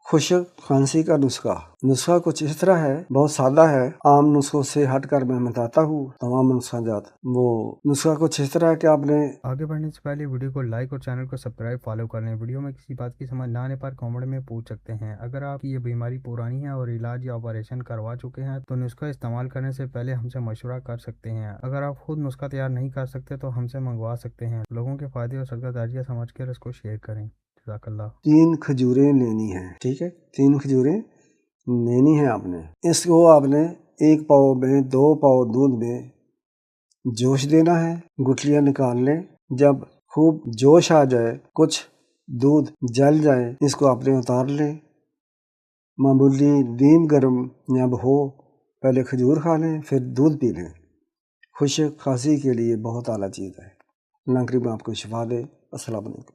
खुशक खांसी का नुस्खा कुछ इस तरह है, बहुत सादा है। आम नुस्खों से हटकर मैं बताता हूँ तमाम नुस्खा जात। वो नुस्खा कुछ इस तरह है कि आपने आगे बढ़ने से पहले वीडियो को लाइक और चैनल को सब्सक्राइब फॉलो कर लें। वीडियो में किसी बात की समझ ना आने पर कमेंट में पूछ सकते हैं। अगर आपकी ये बीमारी पुरानी है और इलाज या ऑपरेशन करवा चुके हैं तो नुस्खा इस्तेमाल करने से पहले हमसे मशवरा कर सकते हैं। अगर आप खुद नुस्खा तैयार नहीं कर सकते तो हमसे मंगवा सकते हैं। लोगों के फायदे और सदका दर्जा समझ कर इसको शेयर करें। जज़ाकल्लाह। 3 खजूरें लेनी है, ठीक है। 3 खजूरें लेनी है आपने। इसको आपने 1 पाव में 2 पाव दूध में जोश देना है, गुठलियां निकाल लें। जब खूब जोश आ जाए, कुछ दूध जल जाए, इसको आपने उतार लें। मामूली नीम गर्म जब हो, पहले खजूर खा लें, फिर दूध पी लें। खुशक खांसी के लिए बहुत आला चीज़ है। अल्लाह करीम आपको शिफा दे। अस्सलाम वालेकुम।